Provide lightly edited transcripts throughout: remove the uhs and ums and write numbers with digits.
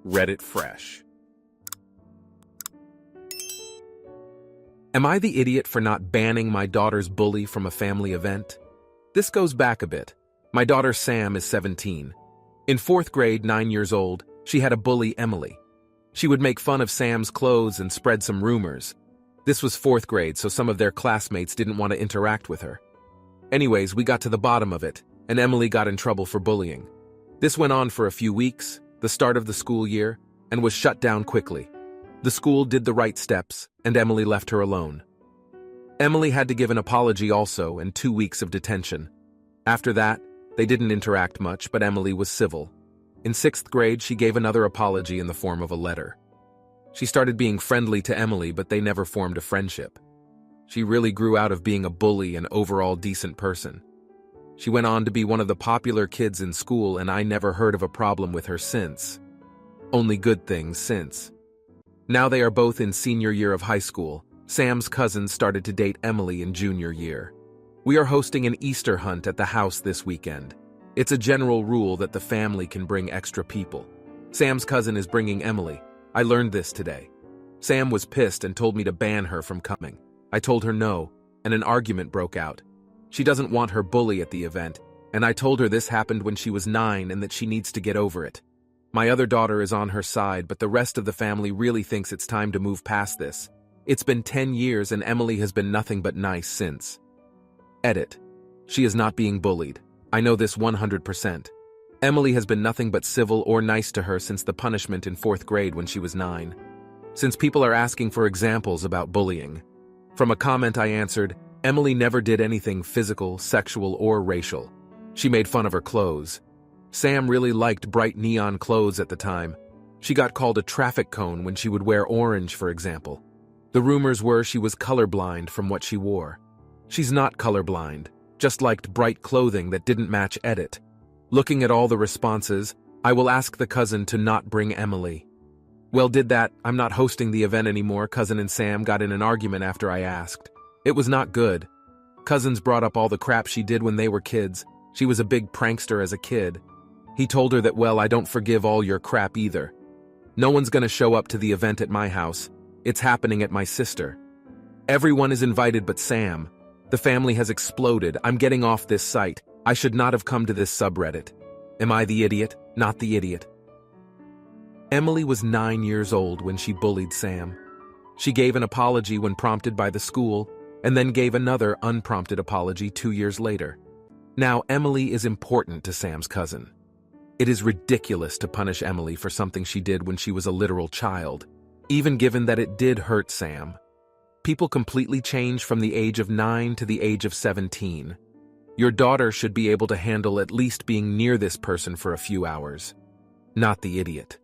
Reddit fresh. Am I the idiot for not banning my daughter's bully from a family event? This goes back a bit. My daughter Sam is 17. In 4th grade, 9 years old, she had a bully, Emily. She would make fun of Sam's clothes and spread some rumors. This was 4th grade, so some of their classmates didn't want to interact with her. Anyways, we got to the bottom of it, and Emily got in trouble for bullying. This went on for a few weeks, the start of the school year, and was shut down quickly. The school did the right steps, and Emily left her alone. Emily had to give an apology also, and 2 weeks of detention. After that, they didn't interact much, but Emily was civil. In 6th grade, she gave another apology in the form of a letter. She started being friendly to Emily, but they never formed a friendship. She really grew out of being a bully and overall decent person. She went on to be one of the popular kids in school, and I never heard of a problem with her since. Only good things since. Now they are both in senior year of high school. Sam's cousin started to date Emily in junior year. We are hosting an Easter hunt at the house this weekend. It's a general rule that the family can bring extra people. Sam's cousin is bringing Emily. I learned this today. Sam was pissed and told me to ban her from coming. I told her no, and an argument broke out. She doesn't want her bully at the event, and I told her this happened when she was 9 and that she needs to get over it. My other daughter is on her side, but the rest of the family really thinks it's time to move past this. It's been 10 years and Emily has been nothing but nice since. Edit. She is not being bullied. I know this 100%. Emily has been nothing but civil or nice to her since the punishment in 4th grade when she was 9. Since people are asking for examples about bullying, from a comment I answered, Emily never did anything physical, sexual, or racial. She made fun of her clothes. Sam really liked bright neon clothes at the time. She got called a traffic cone when she would wear orange, for example. The rumors were she was colorblind from what she wore. She's not colorblind, just liked bright clothing that didn't match edit. Looking at all the responses, I will ask the cousin to not bring Emily. Well, did that, I'm not hosting the event anymore. Cousin and Sam got in an argument after I asked. It was not good. Cousins brought up all the crap she did when they were kids. She was a big prankster as a kid. He told her that, well, I don't forgive all your crap either. No one's gonna show up to the event at my house. It's happening at my sister. Everyone is invited but Sam. The family has exploded. I'm getting off this site. I should not have come to this subreddit. Am I the idiot? Not the idiot. Emily was 9 years old when she bullied Sam. She gave an apology when prompted by the school, and then gave another unprompted apology 2 years later. Now, Emily is important to Sam's cousin. It is ridiculous to punish Emily for something she did when she was a literal child, even given that it did hurt Sam. People completely change from the age of 9 to the age of 17. Your daughter should be able to handle at least being near this person for a few hours. Not the idiot.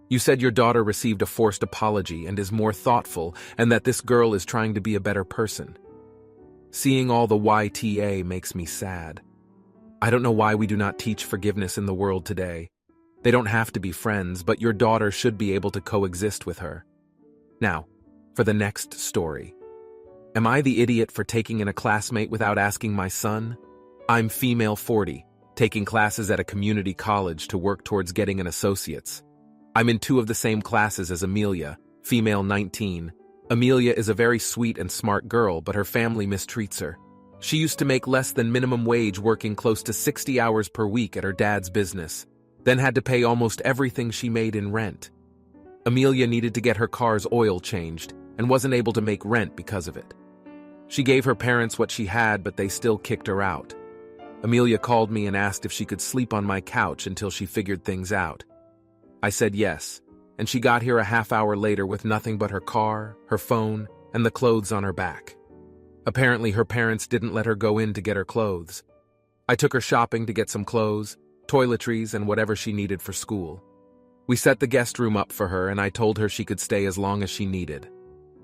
You said your daughter received a forced apology and is more thoughtful, and that this girl is trying to be a better person. Seeing all the YTA makes me sad. I don't know why we do not teach forgiveness in the world today. They don't have to be friends, but your daughter should be able to coexist with her. Now, for the next story. Am I the idiot for taking in a classmate without asking my son? I'm female 40, taking classes at a community college to work towards getting an associate's. I'm in 2 of the same classes as Amelia, female 19. Amelia is a very sweet and smart girl, but her family mistreats her. She used to make less than minimum wage working close to 60 hours per week at her dad's business, then had to pay almost everything she made in rent. Amelia needed to get her car's oil changed and wasn't able to make rent because of it. She gave her parents what she had, but they still kicked her out. Amelia called me and asked if she could sleep on my couch until she figured things out. I said yes, and she got here a half hour later with nothing but her car, her phone, and the clothes on her back. Apparently her parents didn't let her go in to get her clothes. I took her shopping to get some clothes, toiletries, and whatever she needed for school. We set the guest room up for her and I told her she could stay as long as she needed.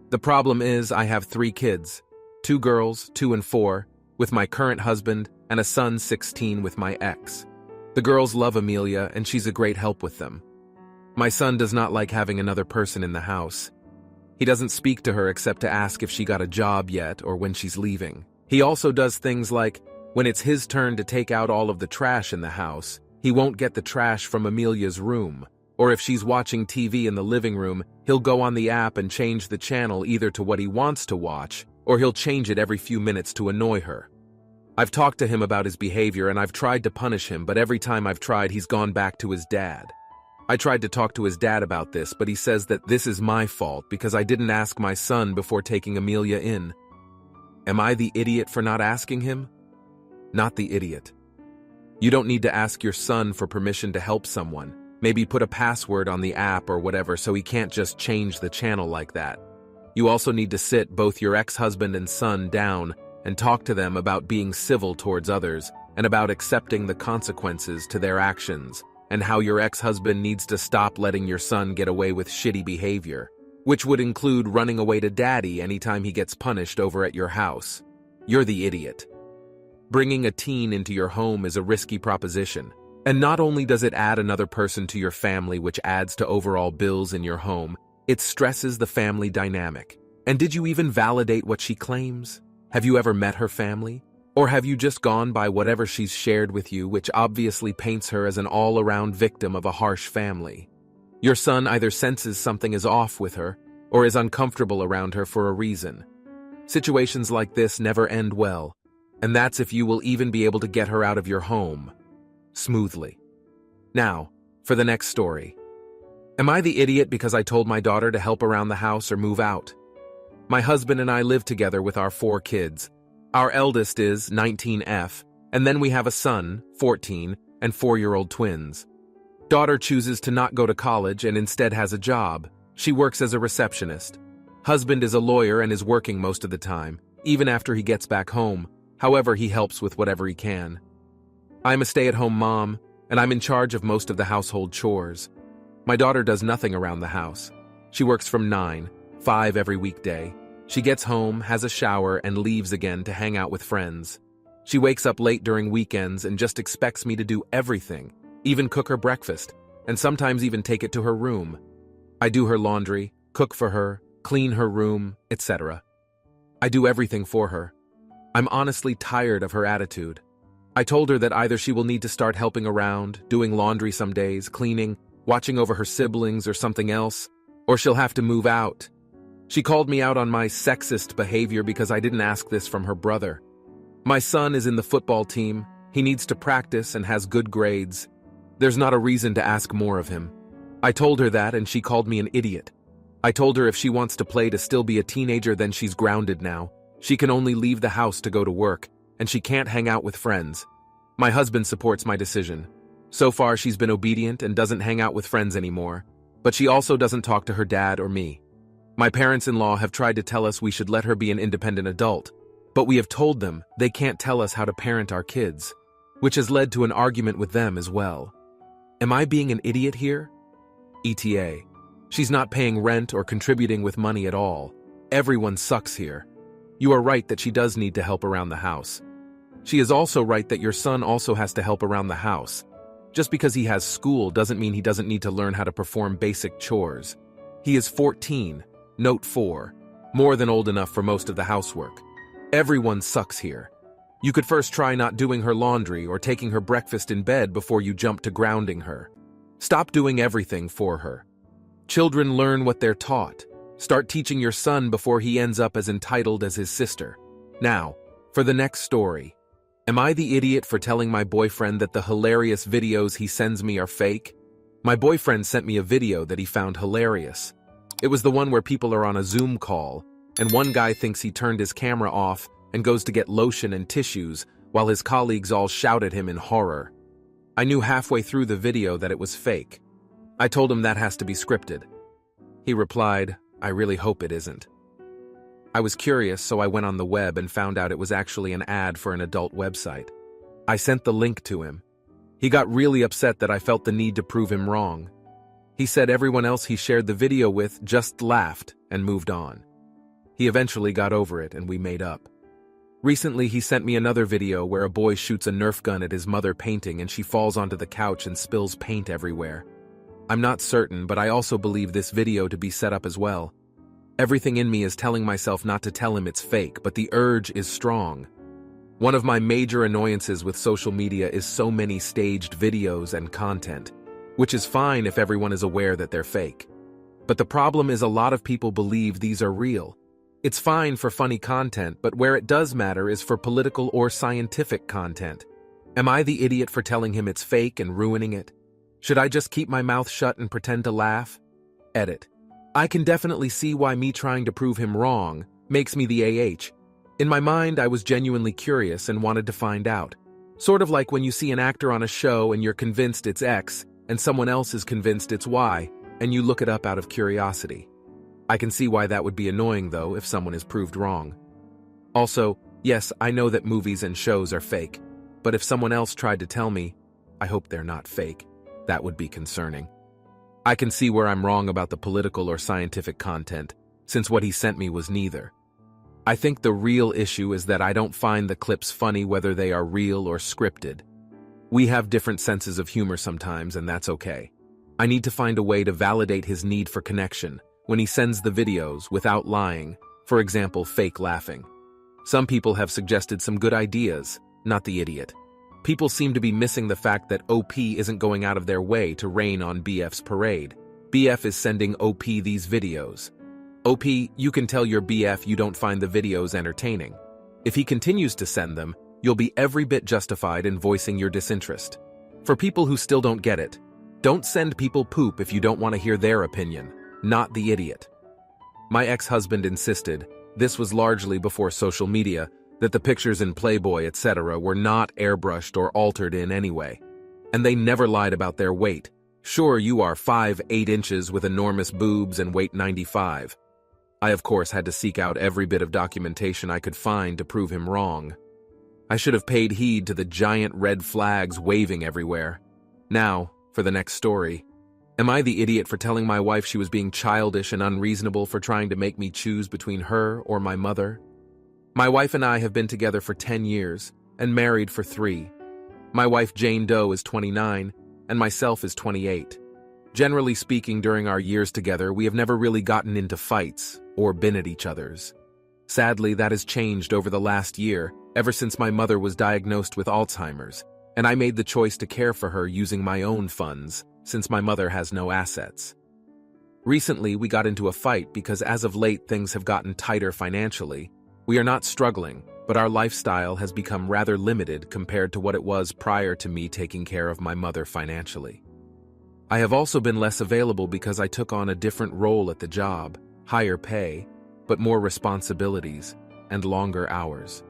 The problem is I have 3 kids, 2 girls, 2 and 4, with my current husband, and a son 16 with my ex. The girls love Amelia and she's a great help with them. My son does not like having another person in the house. He doesn't speak to her except to ask if she got a job yet or when she's leaving. He also does things like, when it's his turn to take out all of the trash in the house, he won't get the trash from Amelia's room, Or if she's watching TV in the living room, he'll go on the app and change the channel either to what he wants to watch, or he'll change it every few minutes to annoy her. I've talked to him about his behavior and I've tried to punish him, but every time I've tried, he's gone back to his dad. I tried to talk to his dad about this, but he says that this is my fault because I didn't ask my son before taking Amelia in. Am I the idiot for not asking him? Not the idiot. You don't need to ask your son for permission to help someone. Maybe put a password on the app or whatever so he can't just change the channel like that. You also need to sit both your ex-husband and son down and talk to them about being civil towards others and about accepting the consequences to their actions, and how your ex-husband needs to stop letting your son get away with shitty behavior, which would include running away to daddy anytime he gets punished over at your house. You're the idiot. Bringing a teen into your home is a risky proposition, and not only does it add another person to your family, which adds to overall bills in your home, it stresses the family dynamic. And did you even validate what she claims? Have you ever met her family? Or have you just gone by whatever she's shared with you, which obviously paints her as an all-around victim of a harsh family? Your son either senses something is off with her, or is uncomfortable around her for a reason. Situations like this never end well, and that's if you will even be able to get her out of your home smoothly. Now, for the next story. Am I the idiot because I told my daughter to help around the house or move out? My husband and I live together with our 4 kids. Our eldest is 19F, and then we have a son, 14, and 4-year-old twins. Daughter chooses to not go to college and instead has a job. She works as a receptionist. Husband is a lawyer and is working most of the time, even after he gets back home. However, he helps with whatever he can. I'm a stay-at-home mom, and I'm in charge of most of the household chores. My daughter does nothing around the house. She works from 5 every weekday. She gets home, has a shower, and leaves again to hang out with friends. She wakes up late during weekends and just expects me to do everything, even cook her breakfast, and sometimes even take it to her room. I do her laundry, cook for her, clean her room, etc. I do everything for her. I'm honestly tired of her attitude. I told her that either she will need to start helping around, doing laundry some days, cleaning, watching over her siblings or something else, or she'll have to move out. She called me out on my sexist behavior because I didn't ask this from her brother. My son is in the football team. He needs to practice and has good grades. There's not a reason to ask more of him. I told her that and she called me an idiot. I told her if she wants to play to still be a teenager, then she's grounded now. She can only leave the house to go to work, and she can't hang out with friends. My husband supports my decision. So far, she's been obedient and doesn't hang out with friends anymore, but she also doesn't talk to her dad or me. My parents-in-law have tried to tell us we should let her be an independent adult, but we have told them they can't tell us how to parent our kids, which has led to an argument with them as well. Am I being an idiot here? ETA. She's not paying rent or contributing with money at all. Everyone sucks here. You are right that she does need to help around the house. She is also right that your son also has to help around the house. Just because he has school doesn't mean he doesn't need to learn how to perform basic chores. He is 14. Note 4, more than old enough for most of the housework. Everyone sucks here. You could first try not doing her laundry or taking her breakfast in bed before you jump to grounding her. Stop doing everything for her. Children learn what they're taught. Start teaching your son before he ends up as entitled as his sister. Now, for the next story. Am I the idiot for telling my boyfriend that the hilarious videos he sends me are fake? My boyfriend sent me a video that he found hilarious. It was the one where people are on a Zoom call, and one guy thinks he turned his camera off and goes to get lotion and tissues while his colleagues all shout at him in horror. I knew halfway through the video that it was fake. I told him that has to be scripted. He replied, "I really hope it isn't." I was curious, so I went on the web and found out it was actually an ad for an adult website. I sent the link to him. He got really upset that I felt the need to prove him wrong. He said everyone else he shared the video with just laughed and moved on. He eventually got over it and we made up. Recently, he sent me another video where a boy shoots a Nerf gun at his mother painting and she falls onto the couch and spills paint everywhere. I'm not certain, but I also believe this video to be set up as well. Everything in me is telling myself not to tell him it's fake, but the urge is strong. One of my major annoyances with social media is so many staged videos and content. which is fine if everyone is aware that they're fake. But the problem is a lot of people believe these are real. It's fine for funny content, but where it does matter is for political or scientific content. Am I the idiot for telling him it's fake and ruining it? Should I just keep my mouth shut and pretend to laugh? Edit. I can definitely see why me trying to prove him wrong makes me the AH. In my mind, I was genuinely curious and wanted to find out. Sort of like when you see an actor on a show and you're convinced it's X, and someone else is convinced it's Y, and you look it up out of curiosity. I can see why that would be annoying, though, if someone is proved wrong. Also, yes, I know that movies and shows are fake, but if someone else tried to tell me, I hope they're not fake, that would be concerning. I can see where I'm wrong about the political or scientific content, since what he sent me was neither. I think the real issue is that I don't find the clips funny whether they are real or scripted. We have different senses of humor sometimes, and that's okay. I need to find a way to validate his need for connection when he sends the videos without lying, for example, fake laughing. Some people have suggested some good ideas, not the idiot. People seem to be missing the fact that OP isn't going out of their way to rain on BF's parade. BF is sending OP these videos. OP, you can tell your BF you don't find the videos entertaining. If he continues to send them, you'll be every bit justified in voicing your disinterest. For people who still don't get it, don't send people poop if you don't want to hear their opinion, not the idiot. My ex-husband insisted, this was largely before social media, that the pictures in Playboy, etc. were not airbrushed or altered in any way. And they never lied about their weight. Sure, you are 5'8" inches with enormous boobs and weight 95. I, of course, had to seek out every bit of documentation I could find to prove him wrong. I should have paid heed to the giant red flags waving everywhere. Now, for the next story. Am I the idiot for telling my wife she was being childish and unreasonable for trying to make me choose between her or my mother? My wife and I have been together for 10 years and married for 3. My wife Jane Doe is 29 and myself is 28. Generally speaking, during our years together, we have never really gotten into fights or been at each other's. Sadly, that has changed over the last year, ever since my mother was diagnosed with Alzheimer's, and I made the choice to care for her using my own funds, since my mother has no assets. Recently, we got into a fight because as of late things have gotten tighter financially. We are not struggling, but our lifestyle has become rather limited compared to what it was prior to me taking care of my mother financially. I have also been less available because I took on a different role at the job, higher pay, but more responsibilities and longer hours.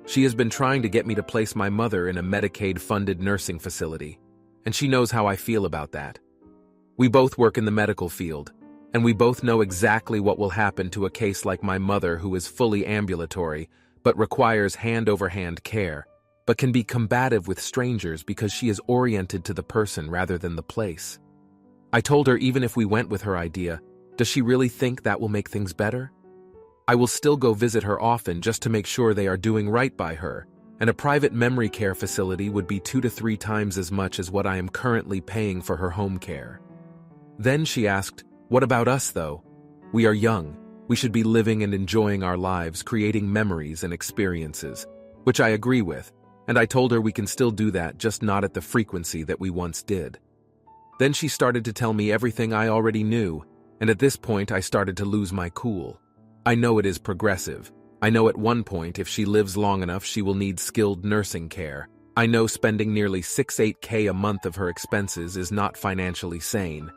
She has been trying to get me to place my mother in a Medicaid-funded nursing facility, and she knows how I feel about that. We both work in the medical field, and we both know exactly what will happen to a case like my mother who is fully ambulatory, but requires hand-over-hand care, but can be combative with strangers because she is oriented to the person rather than the place. I told her even if we went with her idea, does she really think that will make things better? I will still go visit her often just to make sure they are doing right by her, and a private memory care facility would be 2 to 3 times as much as what I am currently paying for her home care. Then she asked, what about us though? We are young. We should be living and enjoying our lives, creating memories and experiences, which I agree with, and I told her we can still do that, just not at the frequency that we once did. Then she started to tell me everything I already knew, and at this point I started to lose my cool. I know it is progressive. I know at one point if she lives long enough she will need skilled nursing care. I know spending nearly 6-8K a month of her expenses is not financially sane.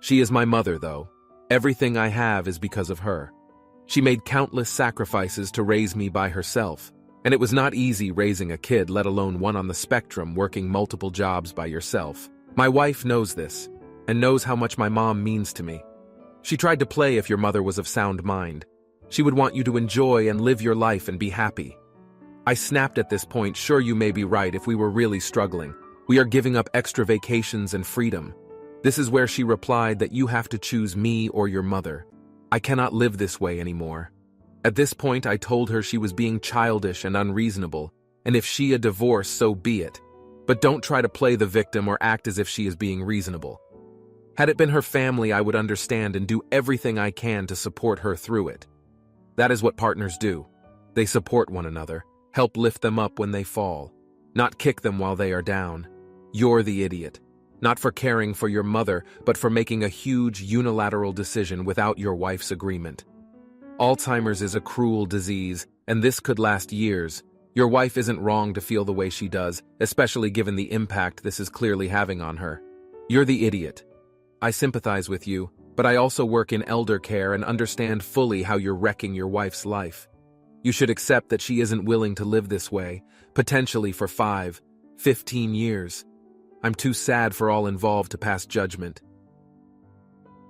She is my mother, though. Everything I have is because of her. She made countless sacrifices to raise me by herself, and it was not easy raising a kid, let alone one on the spectrum, working multiple jobs by yourself. My wife knows this, and knows how much my mom means to me. She tried to play if your mother was of sound mind. She would want you to enjoy and live your life and be happy. I snapped at this point, sure, you may be right. If we were really struggling, we are giving up extra vacations and freedom. This is where she replied that you have to choose me or your mother. I cannot live this way anymore. At this point, I told her she was being childish and unreasonable, and if she a divorce, so be it. But don't try to play the victim or act as if she is being reasonable. Had it been her family, I would understand and do everything I can to support her through it. That is what partners do. They support one another, help lift them up when they fall, not kick them while they are down. You're the idiot. Not for caring for your mother, but for making a huge unilateral decision without your wife's agreement. Alzheimer's is a cruel disease, and this could last years. Your wife isn't wrong to feel the way she does, especially given the impact this is clearly having on her. You're the idiot. I sympathize with you, but I also work in elder care and understand fully how you're wrecking your wife's life. You should accept that she isn't willing to live this way, potentially for 5, 15 years. I'm too sad for all involved to pass judgment.